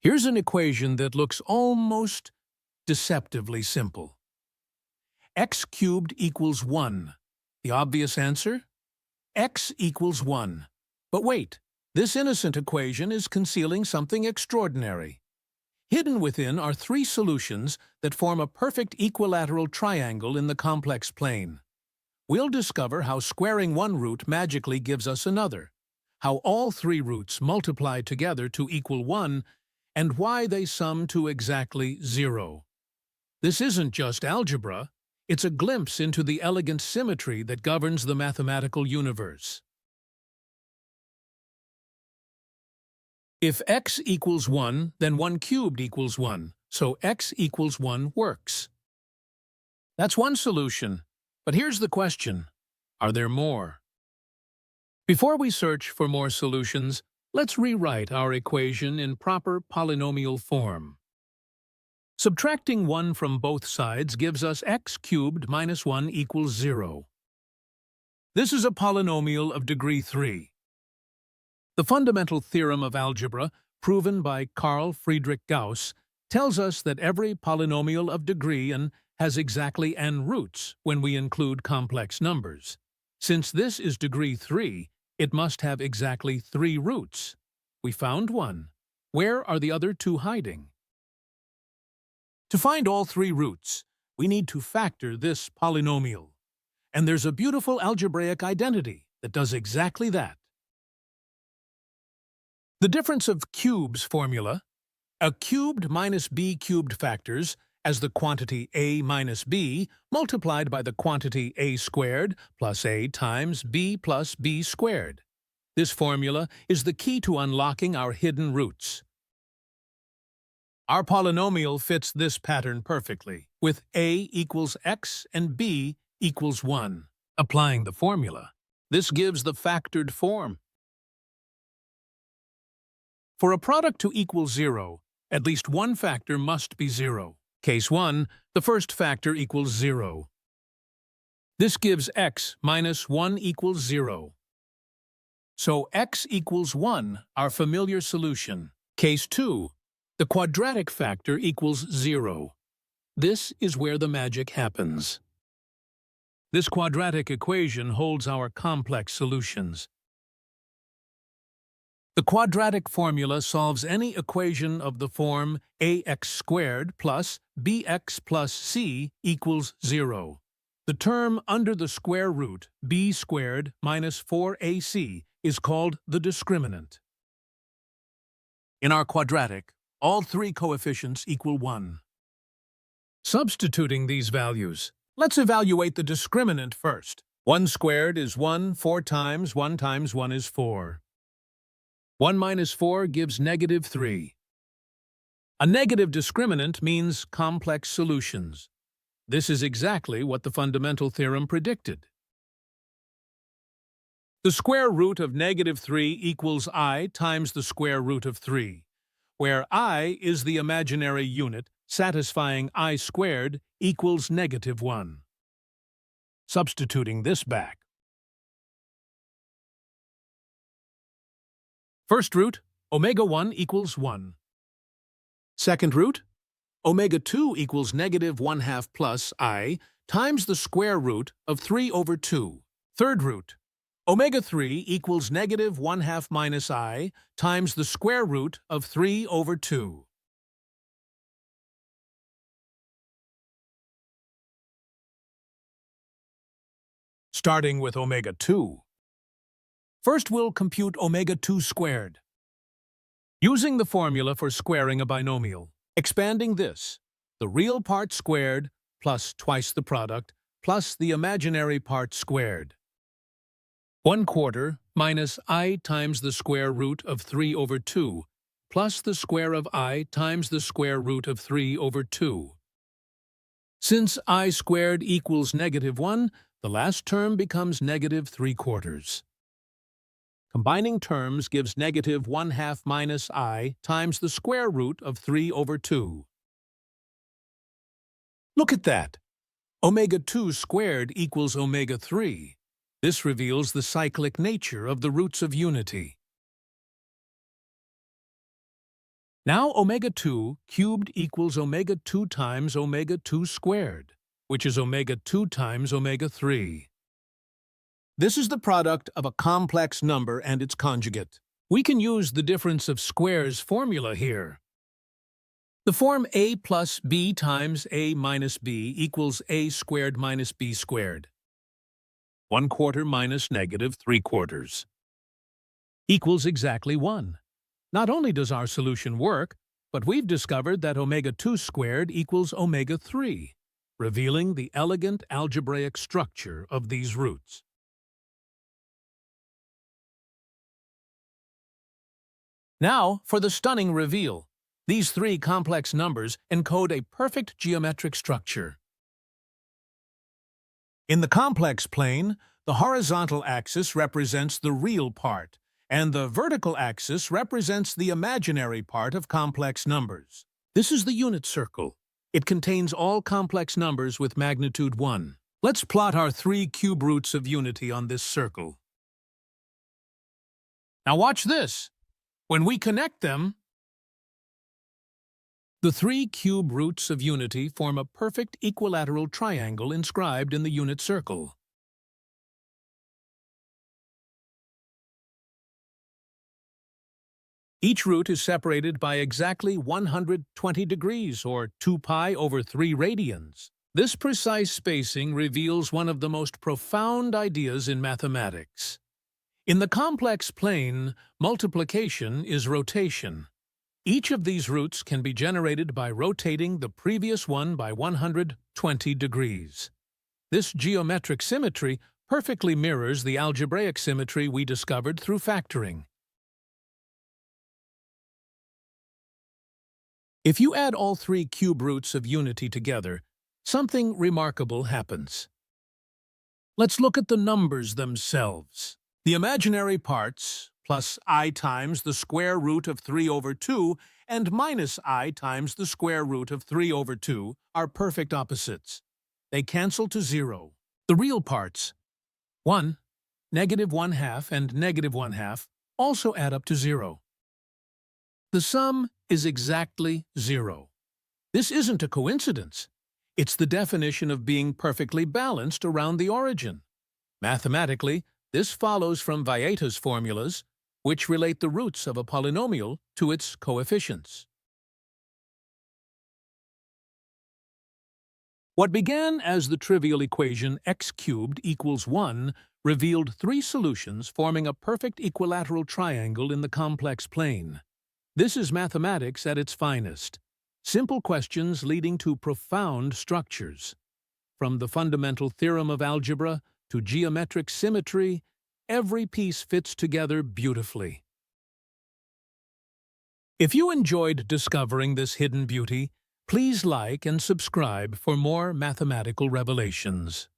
Here's an equation that looks almost deceptively simple. X cubed equals 1. The obvious answer? X equals 1. But wait, this innocent equation is concealing something extraordinary. Hidden within are three solutions that form a perfect equilateral triangle in the complex plane. We'll discover how squaring one root magically gives us another, how all three roots multiply together to equal 1, and why they sum to exactly 0. This isn't just algebra, it's a glimpse into the elegant symmetry that governs the mathematical universe. If x equals 1, then 1 cubed equals 1, so x equals 1 works. That's one solution, but here's the question: are there more? Before we search for more solutions, let's rewrite our equation in proper polynomial form. Subtracting 1 from both sides gives us x cubed minus 1 equals 0. This is a polynomial of degree 3. The Fundamental Theorem of Algebra, proven by Carl Friedrich Gauss, tells us that every polynomial of degree n has exactly n roots when we include complex numbers. Since this is degree 3, it must have exactly 3 roots. We found one. Where are the other two hiding? To find all 3 roots, we need to factor this polynomial. And there's a beautiful algebraic identity that does exactly that. The difference of cubes formula: a cubed minus b cubed factors as the quantity a minus b multiplied by the quantity a squared plus a times b plus b squared. This formula is the key to unlocking our hidden roots. Our polynomial fits this pattern perfectly, with a equals x and b equals 1. Applying the formula, this gives the factored form. For a product to equal 0, at least one factor must be 0. Case 1, the first factor equals 0. This gives x minus 1 equals 0. So x equals 1, our familiar solution. Case 2, the quadratic factor equals 0. This is where the magic happens. This quadratic equation holds our complex solutions. The quadratic formula solves any equation of the form ax squared plus bx plus c equals 0. The term under the square root, b squared minus 4ac, is called the discriminant. In our quadratic, all 3 coefficients equal 1. Substituting these values, let's evaluate the discriminant first. 1 squared is 1, 4 times 1 times 1 is 4. 1 minus 4 gives negative 3. A negative discriminant means complex solutions. This is exactly what the fundamental theorem predicted. The square root of negative 3 equals I times the square root of 3, where I is the imaginary unit satisfying I squared equals negative 1. Substituting this back. First root, omega 1 equals 1. Second root, omega 2 equals negative 1/2 plus I times the square root of 3 over 2. Third root, omega 3 equals negative 1/2 minus I times the square root of 3 over 2. Starting with omega 2. First, we'll compute omega 2 squared. Using the formula for squaring a binomial, expanding this, the real part squared plus twice the product plus the imaginary part squared. 1/4 minus I times the square root of 3 over 2 plus the square of I times the square root of 3 over 2. Since I squared equals negative 1, the last term becomes negative 3/4. Combining terms gives negative 1/2 minus I times the square root of 3 over 2. Look at that! Omega 2 squared equals omega 3. This reveals the cyclic nature of the roots of unity. Now omega 2 cubed equals omega 2 times omega 2 squared, which is omega 2 times omega 3. This is the product of a complex number and its conjugate. We can use the difference of squares formula here. The form a plus b times a minus b equals a squared minus b squared. 1/4 minus negative 3/4 equals exactly 1. Not only does our solution work, but we've discovered that omega 2 squared equals omega 3, revealing the elegant algebraic structure of these roots. Now for the stunning reveal. These three complex numbers encode a perfect geometric structure. In the complex plane, the horizontal axis represents the real part, and the vertical axis represents the imaginary part of complex numbers. This is the unit circle. It contains all complex numbers with magnitude 1. Let's plot our three cube roots of unity on this circle. Now watch this. When we connect them, the three cube roots of unity form a perfect equilateral triangle inscribed in the unit circle. Each root is separated by exactly 120 degrees, or 2 pi over 3 radians. This precise spacing reveals one of the most profound ideas in mathematics. In the complex plane, multiplication is rotation. Each of these roots can be generated by rotating the previous one by 120 degrees. This geometric symmetry perfectly mirrors the algebraic symmetry we discovered through factoring. If you add all three cube roots of unity together, something remarkable happens. Let's look at the numbers themselves. The imaginary parts, plus I times the square root of 3 over 2 and minus I times the square root of 3 over 2, are perfect opposites. They cancel to 0. The real parts, 1, negative 1/2 and negative 1/2, also add up to 0. The sum is exactly 0. This isn't a coincidence. It's the definition of being perfectly balanced around the origin. Mathematically, this follows from Vieta's formulas, which relate the roots of a polynomial to its coefficients. What began as the trivial equation x cubed equals 1 revealed three solutions forming a perfect equilateral triangle in the complex plane. This is mathematics at its finest. Simple questions leading to profound structures. From the fundamental theorem of algebra to geometric symmetry, every piece fits together beautifully. If you enjoyed discovering this hidden beauty, please like and subscribe for more mathematical revelations.